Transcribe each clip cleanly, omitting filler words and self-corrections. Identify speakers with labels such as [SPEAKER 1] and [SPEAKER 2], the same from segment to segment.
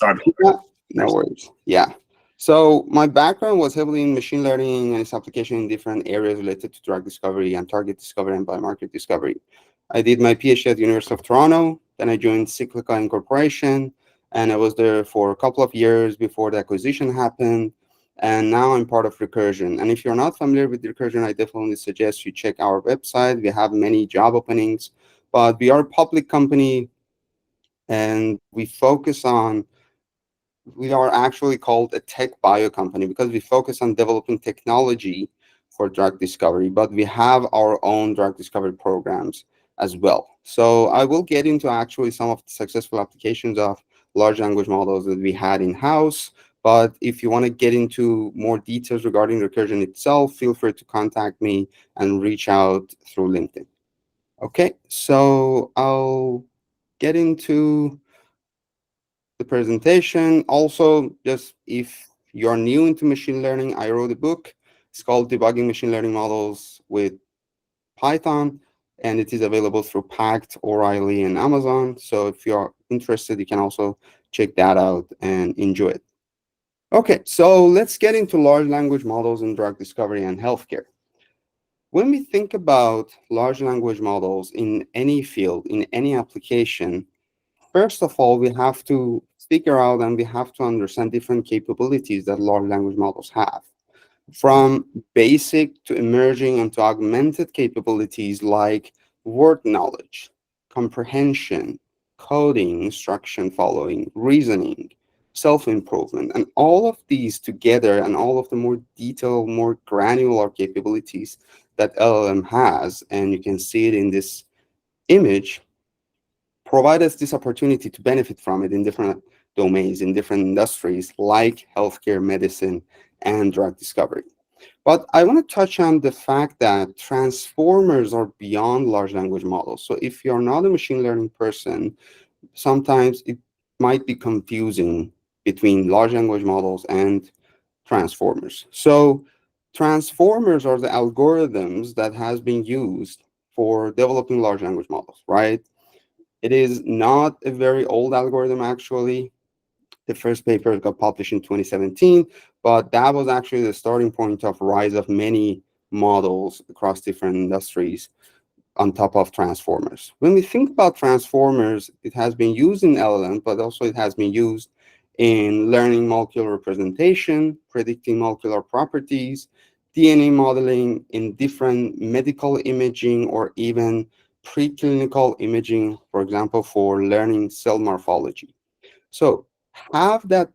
[SPEAKER 1] Got it.
[SPEAKER 2] Yeah, no worries. Yeah. So my background was heavily in machine learning and its application in different areas related to drug discovery and target discovery and biomarker discovery. I did my PhD at the University of Toronto. Then I joined Cyclica Incorporation, and I was there for a couple of years before the acquisition happened. And now I'm part of Recursion. And if you're not familiar with Recursion, I definitely suggest you check our website. We have many job openings, but we are a public company and we are actually called a tech bio company because we focus on developing technology for drug discovery, but we have our own drug discovery programs as well. So I will get into actually some of the successful applications of large language models that we had in house. But if you want to get into more details regarding Recursion itself, feel free to contact me and reach out through LinkedIn. Okay, so I'll get into the presentation. Also, just if you're new into machine learning, I wrote a book. It's called Debugging Machine Learning Models with Python, and it is available through Pact, O'Reilly, and Amazon. So if you're interested, you can also check that out and enjoy it. Okay, so let's get into large language models in drug discovery and healthcare. When we think about large language models in any field, in any application, first of all, we have to figure out and we have to understand different capabilities that large language models have. From basic to emerging and to augmented capabilities like word knowledge, comprehension, coding, instruction following, reasoning, self improvement, and all of these together and all of the more detailed, more granular capabilities that LLM has, and you can see it in this image, provide us this opportunity to benefit from it in different domains, in different industries like healthcare, medicine, and drug discovery. But I want to touch on the fact that transformers are beyond large language models. So if you're not a machine learning person, sometimes it might be confusing between large language models and transformers. So transformers are the algorithms that has been used for developing large language models, right? It is not a very old algorithm, actually. The first paper got published in 2017, but that was actually the starting point of rise of many models across different industries on top of transformers. When we think about transformers, it has been used in LLM, but also it has been used in learning molecular representation, predicting molecular properties, DNA modeling in different medical imaging or even preclinical imaging, for example, for learning cell morphology. So have that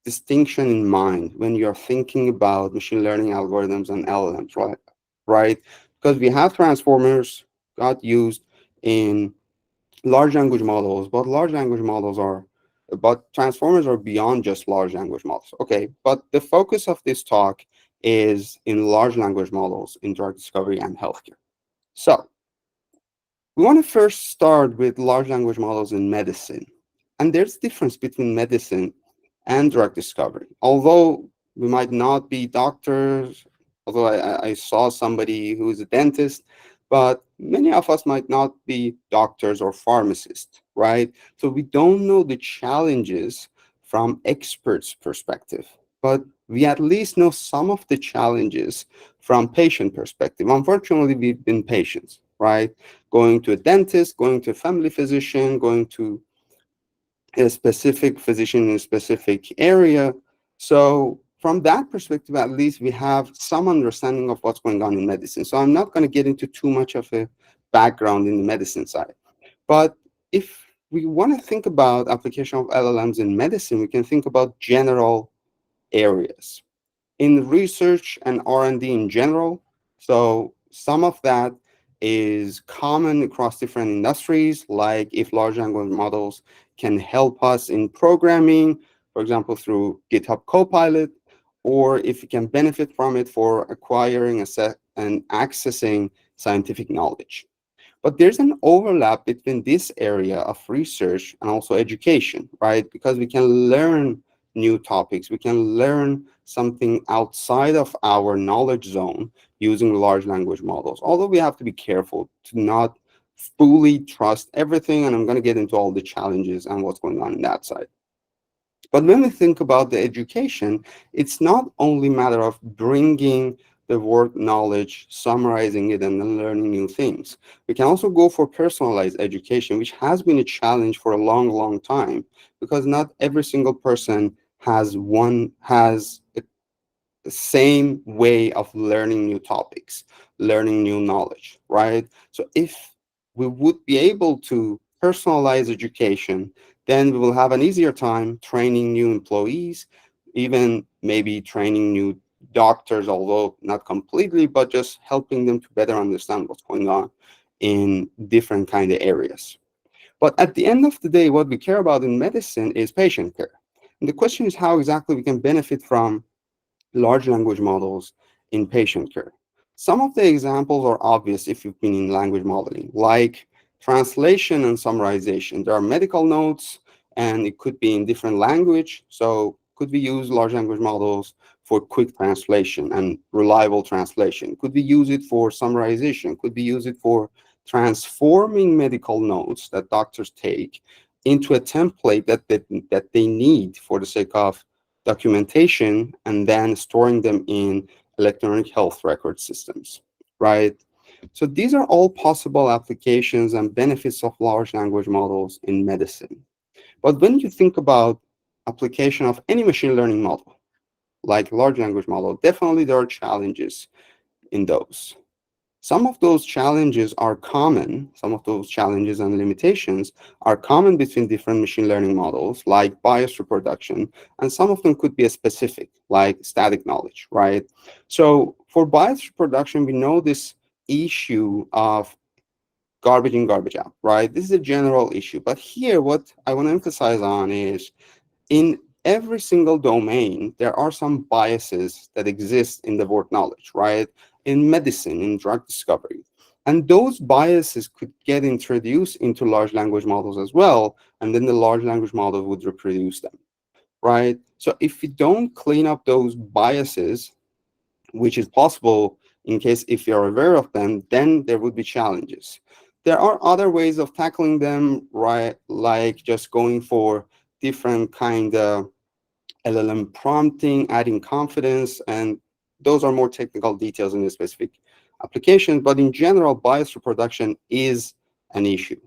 [SPEAKER 2] distinction in mind when you're thinking about machine learning algorithms and LLMs, right? Right? Because we have transformers got used in large language models, but transformers are beyond just large language models. Okay, but the focus of this talk is in large language models in drug discovery and healthcare. So we want to first start with large language models in medicine. And there's a difference between medicine and drug discovery. Although we might not be doctors, although I saw somebody who's a dentist, but many of us might not be doctors or pharmacists, right? So we don't know the challenges from experts' perspective, but we at least know some of the challenges from patient perspective. Unfortunately, we've been patients, right? Going to a dentist, going to a family physician, going to a specific physician in a specific area. So from that perspective, at least we have some understanding of what's going on in medicine. So I'm not going to get into too much of a background in the medicine side. But if we want to think about application of LLMs in medicine, we can think about general areas in research and R&D in general. So some of that is common across different industries, like if large language models can help us in programming, for example, through GitHub Copilot, or if you can benefit from it for acquiring and accessing scientific knowledge. But there's an overlap between this area of research and also education, right? Because we can learn new topics, we can learn something outside of our knowledge zone using large language models. Although we have to be careful to not fully trust everything, and I'm going to get into all the challenges and what's going on in that side. But when we think about the education, it's not only matter of bringing the word knowledge, summarizing it, and then learning new things. We can also go for personalized education, which has been a challenge for a long, long time, because not every single person has the same way of learning new topics, learning new knowledge, right? So if we would be able to personalize education, then we will have an easier time training new employees, even maybe training new doctors, although not completely, but just helping them to better understand what's going on in different kind of areas. But at the end of the day, what we care about in medicine is patient care. And the question is how exactly we can benefit from large language models in patient care. Some of the examples are obvious if you've been in language modeling, like translation and summarization. There are medical notes, and it could be in different language. So could we use large language models for quick translation and reliable translation? Could we use it for summarization? Could we use it for transforming medical notes that doctors take into a template that they need for the sake of documentation and then storing them in electronic health record systems, right? So these are all possible applications and benefits of large language models in medicine. But when you think about application of any machine learning model, like large language model, definitely there are challenges in those. Some of those challenges are common, some of those challenges and limitations are common between different machine learning models, like bias reproduction, and some of them could be specific, like static knowledge, right? So for bias reproduction, we know this issue of garbage in, garbage out, right? This is a general issue. But here, what I want to emphasize on is in every single domain, there are some biases that exist in the word knowledge, right? In medicine, in drug discovery. And those biases could get introduced into large language models as well, and then the large language model would reproduce them, right? So if we don't clean up those biases, which is possible in case if you're aware of them, then there would be challenges. There are other ways of tackling them, right? Like just going for different kind of LLM prompting, adding confidence, and those are more technical details in the specific application. But in general, bias reproduction is an issue.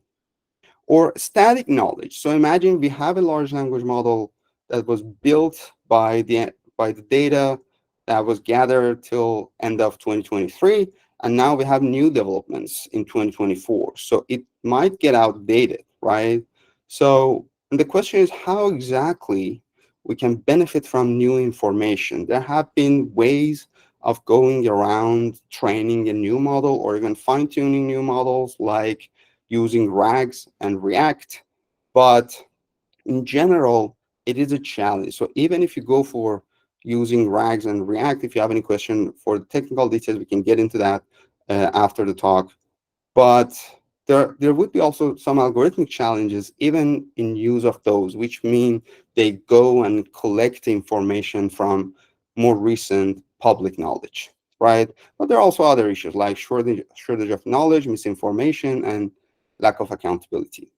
[SPEAKER 2] Or static knowledge. So imagine we have a large language model that was built by the data that was gathered till end of 2023, and now we have new developments in 2024. So it might get outdated, right? So and the question is how exactly we can benefit from new information. There have been ways of going around training a new model or even fine-tuning new models, like using RAGs and React. But in general, it is a challenge. So even if you go for using RAGs and React, if you have any question for the technical details, we can get into that after the talk. But there would be also some algorithmic challenges even in use of those, which mean they go and collect information from more recent public knowledge, right? But there are also other issues like shortage of knowledge, misinformation, and lack of accountability.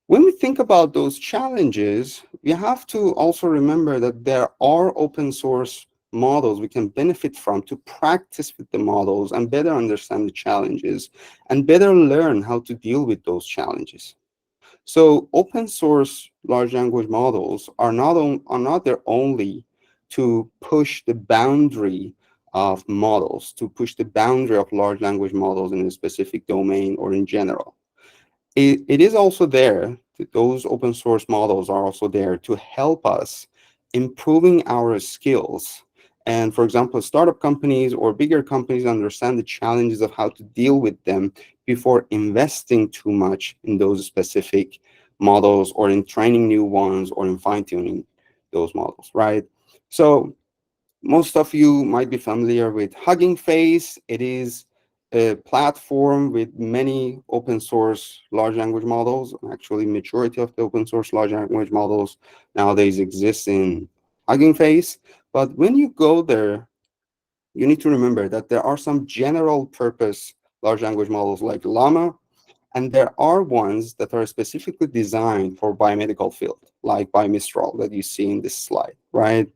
[SPEAKER 2] When we think about those challenges, we have to also remember that there are open source models we can benefit from to practice with the models and better understand the challenges and better learn how to deal with those challenges. So open source large language models are not there only to push the boundary of models, to push the boundary of large language models in a specific domain or in general. It is also there, those open source models are also there to help us improving our skills. And for example, startup companies or bigger companies understand the challenges of how to deal with them before investing too much in those specific models or in training new ones or in fine tuning those models, right? So most of you might be familiar with Hugging Face. It is a platform with many open source large language models. Actually, majority of the open source large language models nowadays exist in Hugging Face. But when you go there, you need to remember that there are some general purpose large language models like Llama And there are ones that are specifically designed for biomedical field, like Bimistral that you see in this slide, right?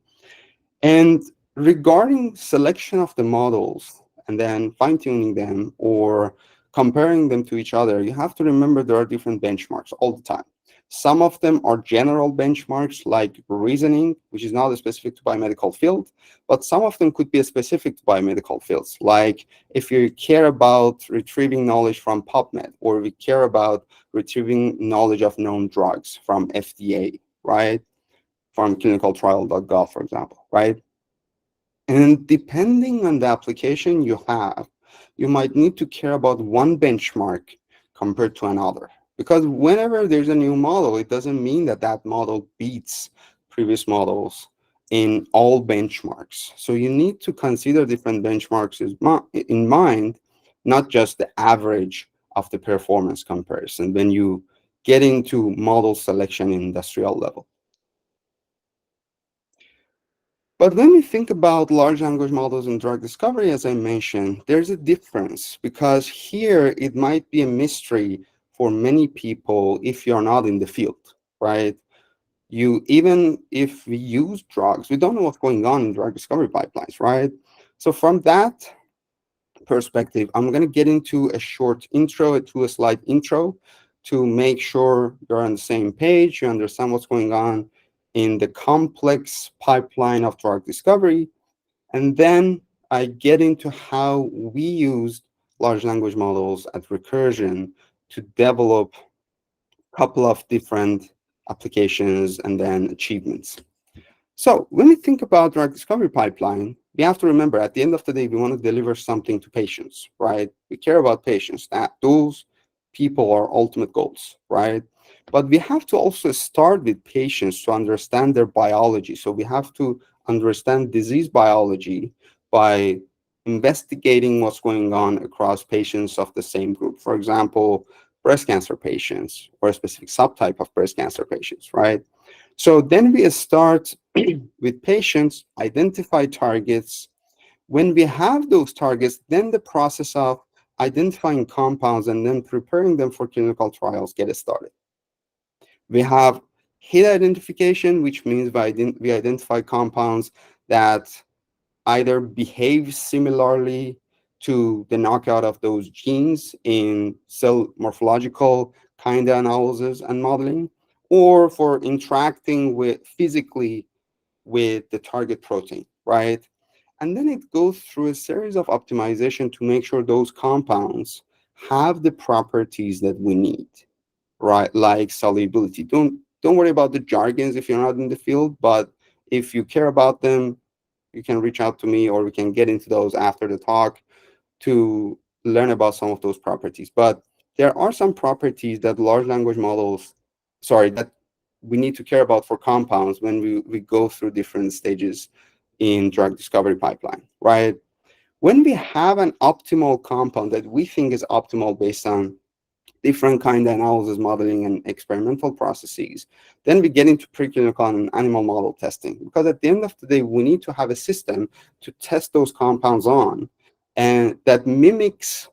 [SPEAKER 2] And regarding selection of the models and then fine-tuning them or comparing them to each other, you have to remember there are different benchmarks all the time. Some of them are general benchmarks like reasoning, which is not specific to biomedical field, but some of them could be specific to biomedical fields. Like if you care about retrieving knowledge from PubMed, or we care about retrieving knowledge of known drugs from FDA, right? From clinicaltrial.gov, for example, right? And depending on the application you have, you might need to care about one benchmark compared to another. Because whenever there's a new model, it doesn't mean that that model beats previous models in all benchmarks. So you need to consider different benchmarks in mind, not just the average of the performance comparison when you get into model selection in industrial level. But when we think about large language models in drug discovery, as I mentioned, there's a difference because here it might be a mystery for many people if you're not in the field, right? You even if we use drugs, we don't know what's going on in drug discovery pipelines, right? So from that perspective, I'm going to get into a short intro, a two-slide intro to make sure you're on the same page, you understand what's going on in the complex pipeline of drug discovery. And then I get into how we use large language models at Recursion to develop a couple of different applications and then achievements. So when we think about drug discovery pipeline, we have to remember at the end of the day, we want to deliver something to patients, right? We care about patients. That those people are ultimate goals, right? But we have to also start with patients to understand their biology. So we have to understand disease biology by investigating what's going on across patients of the same group. For example, breast cancer patients or a specific subtype of breast cancer patients, right? So then we start with patients, identify targets. When we have those targets, then the process of identifying compounds and then preparing them for clinical trials get started. We have hit identification, which means we identify compounds that either behave similarly to the knockout of those genes in cell morphological kind of analysis and modeling, or for interacting with physically with the target protein, right? And then it goes through a series of optimization to make sure those compounds have the properties that we need, right? Like solubility. Don't worry about the jargons if you're not in the field, but if you care about them, you can reach out to me or we can get into those after the talk to learn about some of those properties. But there are some properties that large language models, sorry, that we need to care about for compounds when we go through different stages in drug discovery pipeline, right? When we have an optimal compound that we think is optimal based on different kind of analysis modeling and experimental processes, then we get into preclinical and animal model testing. Because at the end of the day, we need to have a system to test those compounds on and that mimics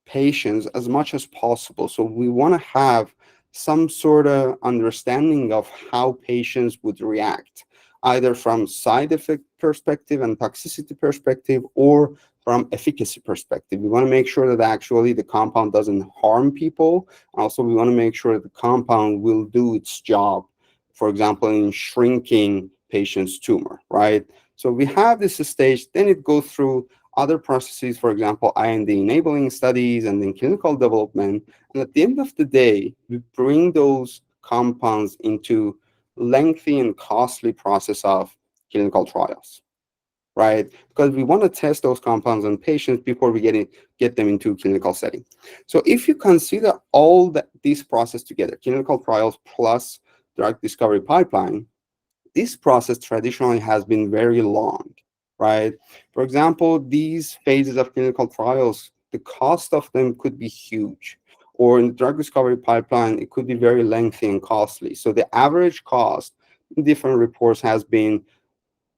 [SPEAKER 2] patients as much as possible. So we want to have some sort of understanding of how patients would react, either from side effect perspective and toxicity perspective or from efficacy perspective. We want to make sure that actually the compound doesn't harm people. Also, we want to make sure that the compound will do its job, for example, in shrinking patient's tumor, right? So we have this stage, then it goes through other processes, for example, IND enabling studies and then clinical development. And at the end of the day, we bring those compounds into lengthy and costly process of clinical trials, right? Because we want to test those compounds on patients before we get them into clinical setting. So if you consider all these process together, clinical trials plus drug discovery pipeline, this process traditionally has been very long, right? For example, these phases of clinical trials, the cost of them could be huge. Or in the drug discovery pipeline, it could be very lengthy and costly. So the average cost in different reports has been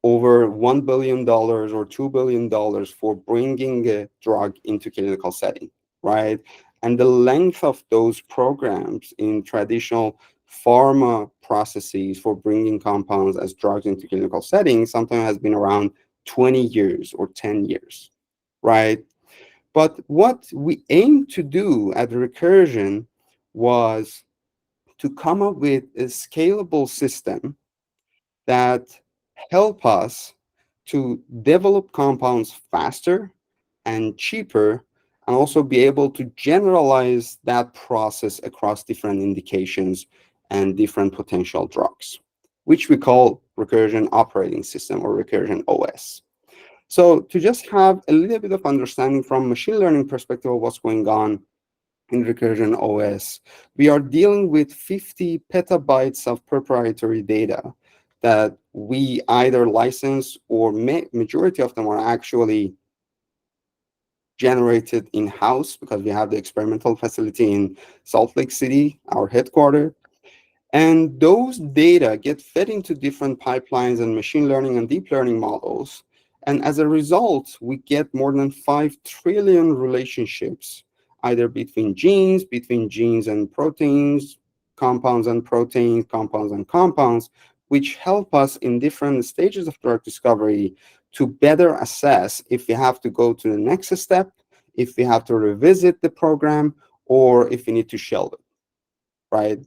[SPEAKER 2] over $1 billion or $2 billion for bringing a drug into clinical setting, right? And the length of those programs in traditional pharma processes for bringing compounds as drugs into clinical settings sometimes has been around 20 years or 10 years, right? But what we aimed to do at Recursion was to come up with a scalable system that help us to develop compounds faster and cheaper, and also be able to generalize that process across different indications and different potential drugs, which we call Recursion Operating System or Recursion OS. So to just have a little bit of understanding from machine learning perspective of what's going on in Recursion OS, we are dealing with 50 petabytes of proprietary data that we either license or majority of them are actually generated in-house because we have the experimental facility in Salt Lake City, our headquarters. And those data get fed into different pipelines and machine learning and deep learning models. And as a result, we get more than 5 trillion relationships, either between genes and proteins, compounds and compounds, which help us in different stages of drug discovery to better assess if we have to go to the next step, if we have to revisit the program, or if we need to shelve it, right?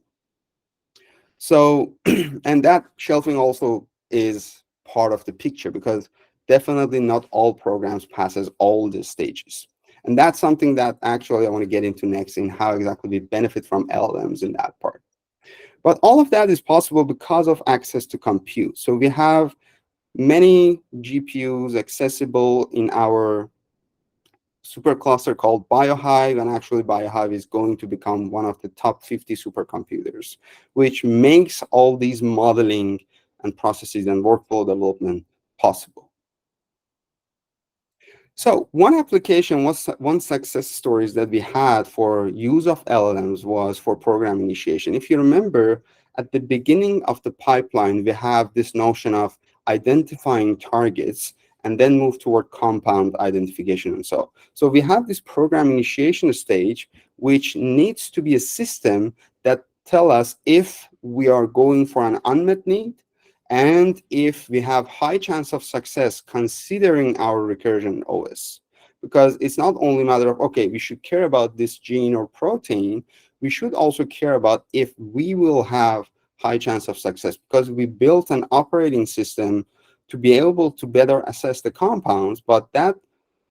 [SPEAKER 2] So, and that shelving also is part of the picture because definitely not all programs passes all the stages. And that's something that actually I want to get into next in how exactly we benefit from LLMs in that part. But all of that is possible because of access to compute. So we have many GPUs accessible in our supercluster called BioHive, and actually BioHive is going to become one of the top 50 supercomputers, which makes all these modeling and processes and workflow development possible. So one success stories that we had for use of LLMs was for program initiation. If you remember, at the beginning of the pipeline, we have this notion of identifying targets and then move toward compound identification and so. So we have this program initiation stage, which needs to be a system that tell us if we are going for an unmet need and if we have high chance of success considering our recursion OS. Because it's not only a matter of, okay, we should care about this gene or protein, we should also care about if we will have high chance of success, because we built an operating system to be able to better assess the compounds, but that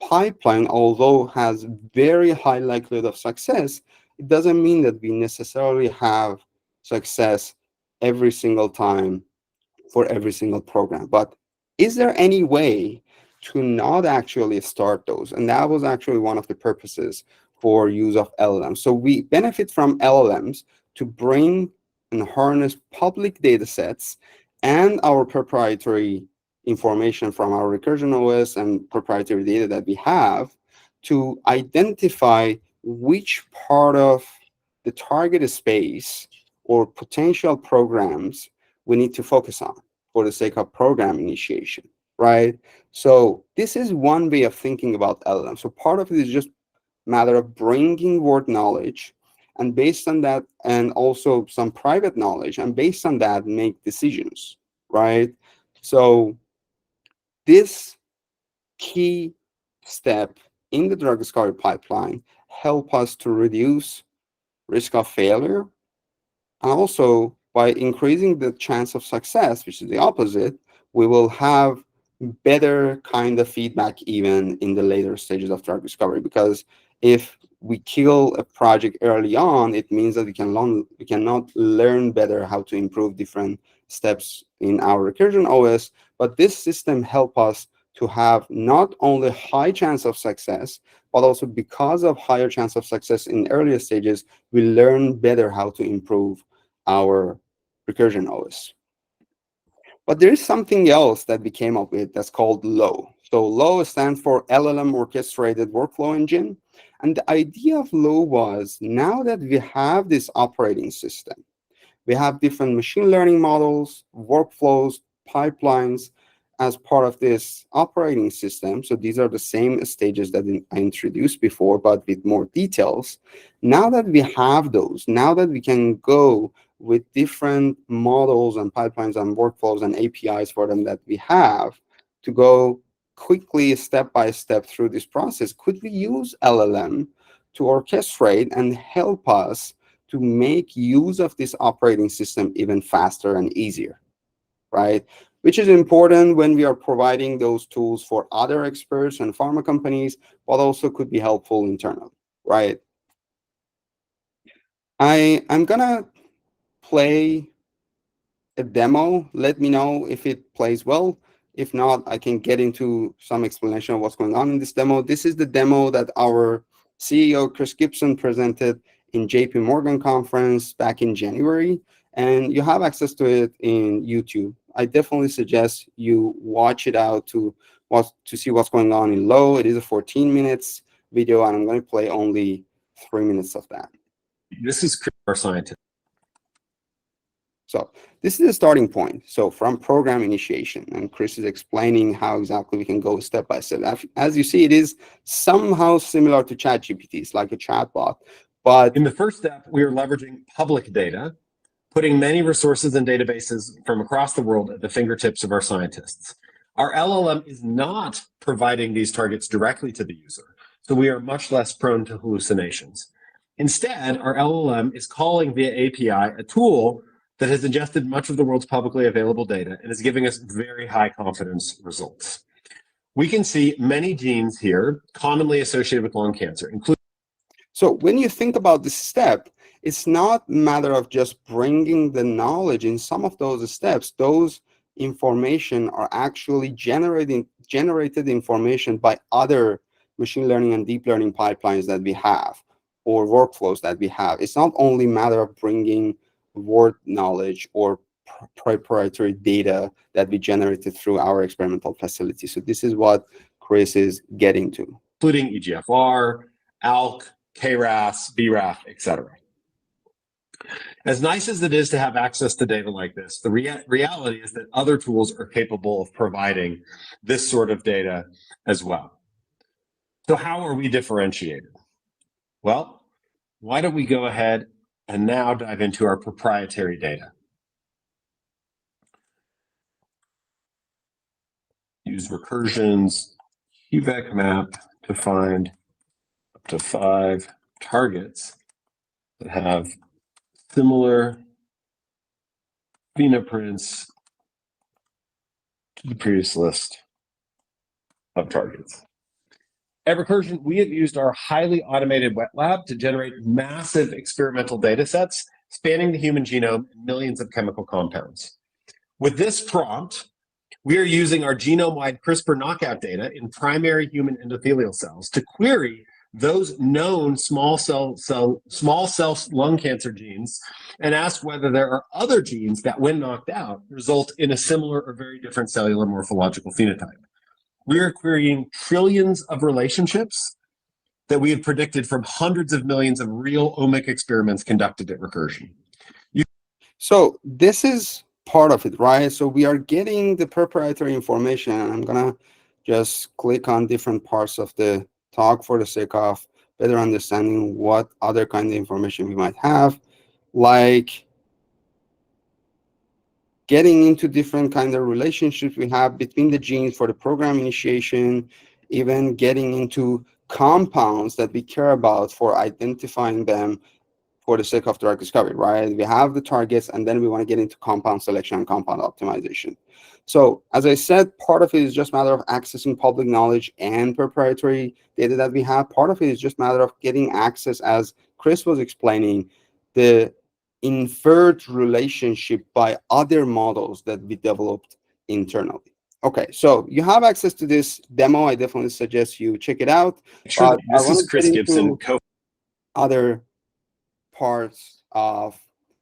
[SPEAKER 2] pipeline, although has very high likelihood of success, it doesn't mean that we necessarily have success every single time for every single program. But is there any way to not actually start those? And that was actually one of the purposes for use of LLMs. So we benefit from LLMs to bring and harness public data sets and our proprietary information from our recursion OS and proprietary data that we have to identify which part of the target space or potential programs we need to focus on for the sake of program initiation, right? So this is one way of thinking about LLM. So part of it is just a matter of bringing word knowledge, and based on that, and also some private knowledge, and based on that, make decisions, right? So this key step in the drug discovery pipeline help us to reduce risk of failure. And also, by increasing the chance of success, which is the opposite, we will have better kind of feedback even in the later stages of drug discovery. Because if we kill a project early on, it means that we cannot learn better how to improve different steps in our recursion OS. But this system help us to have not only high chance of success, but also because of higher chance of success in earlier stages, we learn better how to improve our recursion OS. But there is something else that we came up with that's called LOW. So LOW stands for LLM Orchestrated Workflow Engine. And the idea of LOW was, now that we have this operating system, we have different machine learning models, workflows, pipelines, as part of this operating system. So these are the same stages that I introduced before, but with more details. Now that we have those, now that we can go with different models and pipelines and workflows and APIs for them that we have to go quickly, step by step through this process, could we use LLM to orchestrate and help us to make use of this operating system even faster and easier, right? Which is important when we are providing those tools for other experts and pharma companies, but also could be helpful internally, right? I'm gonna play a demo. Let me know if it plays well. If not, I can get into some explanation of what's going on in this demo. This is the demo that our CEO, Chris Gibson, presented in JP Morgan conference back in January, and you have access to it in YouTube. I definitely suggest you watch it out to see what's going on in Low. It is a 14 minutes video, and I'm going to play only 3 minutes of that.
[SPEAKER 1] This is Chris, our scientist.
[SPEAKER 2] So this is the starting point. So from program initiation, and Chris is explaining how exactly we can go step by step. As you see, it is somehow similar to ChatGPT. It's like a chatbot. But
[SPEAKER 1] in the first step, we are leveraging public data, putting many resources and databases from across the world at the fingertips of our scientists. Our LLM is not providing these targets directly to the user, so we are much less prone to hallucinations. Instead, our LLM is calling via API a tool that has ingested much of the world's publicly available data and is giving us very high confidence results. We can see many genes here commonly associated with lung cancer, including.
[SPEAKER 2] So when you think about this step, it's not a matter of just bringing the knowledge. In some of those steps, those information are actually generated information by other machine learning and deep learning pipelines that we have or workflows that we have. It's not only a matter of bringing word knowledge or proprietary data that we generated through our experimental facility. So this is what Chris is getting to.
[SPEAKER 1] Including EGFR, ALK, KRAS, BRAF, etc. As nice as it is to have access to data like this, the reality is that other tools are capable of providing this sort of data as well. So how are we differentiated? Well, why don't we go ahead and now dive into our proprietary data. Use Recursion's QVEC map to find up to 5 targets that have similar fingerprints to the previous list of targets. At Recursion, we have used our highly automated wet lab to generate massive experimental data sets spanning the human genome and millions of chemical compounds. With this prompt, we are using our genome-wide CRISPR knockout data in primary human endothelial cells to query those known small cell lung cancer genes and ask whether there are other genes that, when knocked out, result in a similar or very different cellular morphological phenotype. We are querying trillions of relationships that we have predicted from hundreds of millions of real omic experiments conducted at Recursion.
[SPEAKER 2] So this is part of it, right? So we are getting the proprietary information, and I'm gonna just click on different parts of the talk for the sake of better understanding what other kind of information we might have, like getting into different kind of relationships we have between the genes for the program initiation, even getting into compounds that we care about for identifying them for the sake of drug discovery, right? We have the targets, and then we want to get into compound selection and compound optimization. So as I said, part of it is just a matter of accessing public knowledge and proprietary data that we have. Part of it is just a matter of getting access, as Chris was explaining, the inferred relationship by other models that we developed internally. Okay, so you have access to this demo. I definitely suggest you check it out.
[SPEAKER 1] Sure, this is Chris Gibson,
[SPEAKER 2] other parts of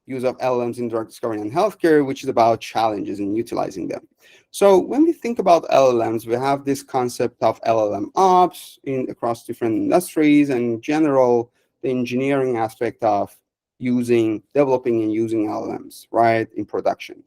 [SPEAKER 2] use of LLMs in drug discovery and healthcare, which is about challenges in utilizing them. So when we think about LLMs, we have this concept of LLM ops across different industries, and in general, the engineering aspect of developing and using LLMs, right, in production.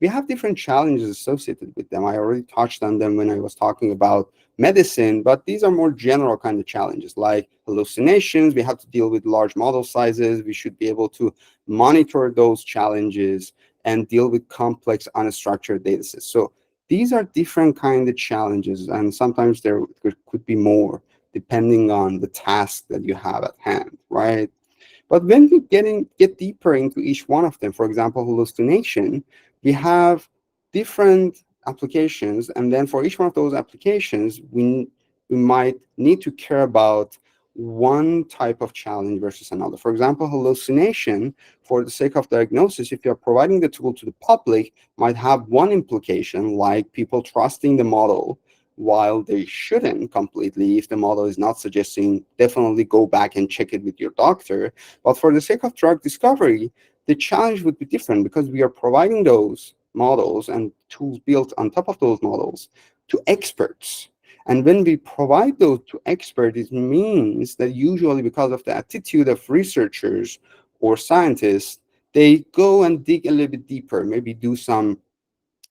[SPEAKER 2] we have different challenges associated with them. I already touched on them when I was talking about medicine, but these are more general kind of challenges like hallucinations. We have to deal with large model sizes. We should be able to monitor those challenges and deal with complex unstructured data sets. So these are different kind of challenges, and sometimes there could be more depending on the task that you have at hand, right? But when we get deeper into each one of them, for example, hallucination, we have different applications, and then for each one of those applications, we might need to care about one type of challenge versus another. For example, hallucination, for the sake of diagnosis, if you're providing the tool to the public, might have one implication, like people trusting the model while they shouldn't completely. If the model is not suggesting, definitely go back and check it with your doctor. But for the sake of drug discovery, the challenge would be different because we are providing those models and tools built on top of those models to experts. And when we provide those to experts, it means that usually because of the attitude of researchers or scientists, they go and dig a little bit deeper, maybe do some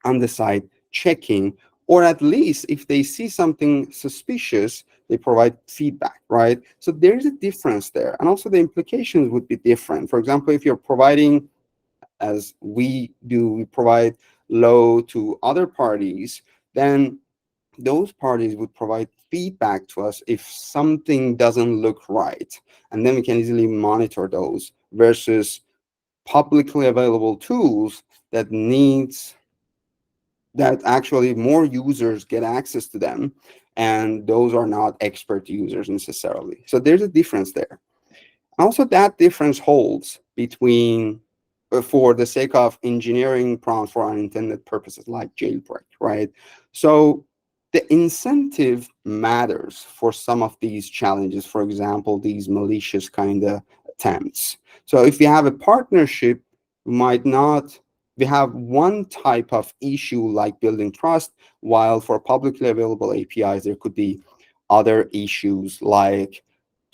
[SPEAKER 2] on the side checking, or at least if they see something suspicious, they provide feedback, right? So there is a difference there. And also the implications would be different. For example, if you're providing, as we do, we provide low to other parties, then those parties would provide feedback to us if something doesn't look right. And then we can easily monitor those versus publicly available tools that actually more users get access to them, and those are not expert users necessarily. So there's a difference there. Also, that difference holds between, for the sake of engineering prompts for unintended purposes like jailbreak, right? So the incentive matters for some of these challenges, for example, these malicious kind of attempts. So if we have a partnership, we have one type of issue like building trust, while for publicly available APIs, there could be other issues like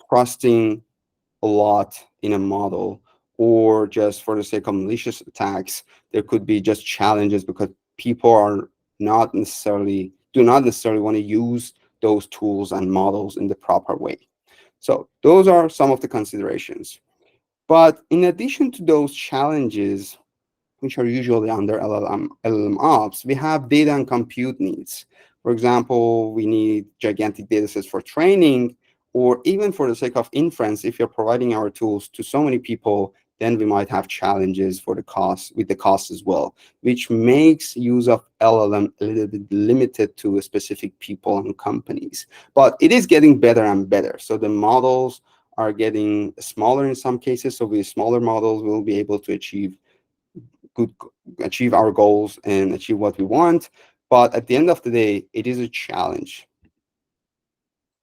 [SPEAKER 2] trusting a lot in a model, or just for the sake of malicious attacks, there could be just challenges because people do not necessarily want to use those tools and models in the proper way. So those are some of the considerations. But in addition to those challenges, which are usually under LLM ops, we have data and compute needs. For example, we need gigantic data sets for training, or even for the sake of inference, if you're providing our tools to so many people, then we might have challenges for the cost, with the cost as well, which makes use of LLM a little bit limited to specific people and companies. But it is getting better and better. So the models are getting smaller in some cases. So with smaller models, we'll be able to achieve our goals and achieve what we want. But at the end of the day, it is a challenge.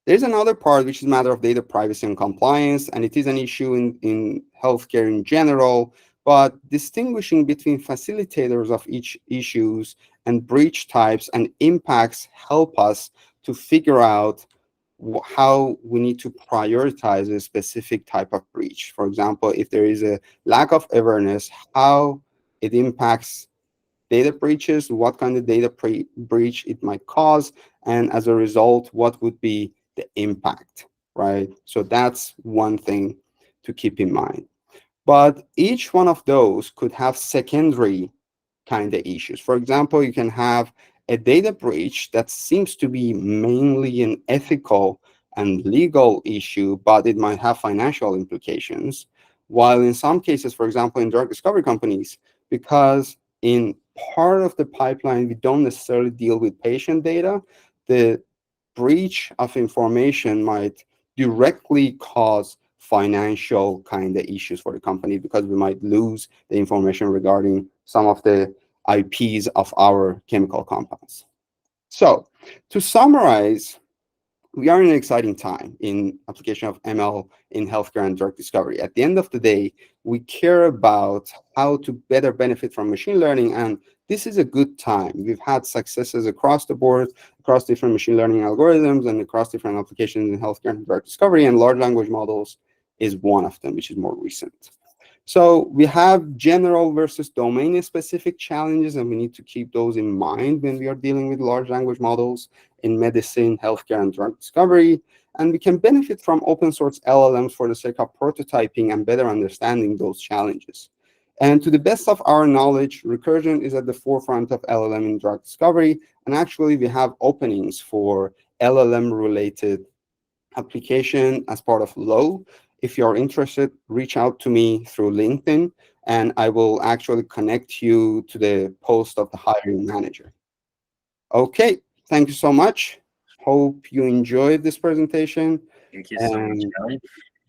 [SPEAKER 2] There's another part, which is a matter of data privacy and compliance, and it is an issue in healthcare in general. But distinguishing between facilitators of each issues and breach types and impacts help us to figure out how we need to prioritize a specific type of breach. For example, if there is a lack of awareness, how it impacts data breaches, what kind of data breach it might cause, and as a result, what would be the impact, right? So that's one thing to keep in mind. But each one of those could have secondary kind of issues. For example, you can have a data breach that seems to be mainly an ethical and legal issue, but it might have financial implications. While in some cases, for example, in drug discovery companies, because in part of the pipeline, we don't necessarily deal with patient data, the breach of information might directly cause financial kind of issues for the company, because we might lose the information regarding some of the IPs of our chemical compounds. So to summarize, we are in an exciting time in application of ML in healthcare and drug discovery. At the end of the day, we care about how to better benefit from machine learning, and this is a good time. We've had successes across the board, across different machine learning algorithms and across different applications in healthcare and drug discovery, and large language models is one of them, which is more recent. So we have general versus domain-specific challenges, and we need to keep those in mind when we are dealing with large language models in medicine, healthcare, and drug discovery. And we can benefit from open source LLMs for the sake of prototyping and better understanding those challenges. And to the best of our knowledge, Recursion is at the forefront of LLM in drug discovery. And actually, we have openings for LLM-related application as part of LOW. If you're interested, reach out to me through LinkedIn, and I will actually connect you to the post of the hiring manager. Okay, thank you so much. Hope you enjoyed this presentation.
[SPEAKER 3] Thank you so much,
[SPEAKER 2] And
[SPEAKER 3] Kelly.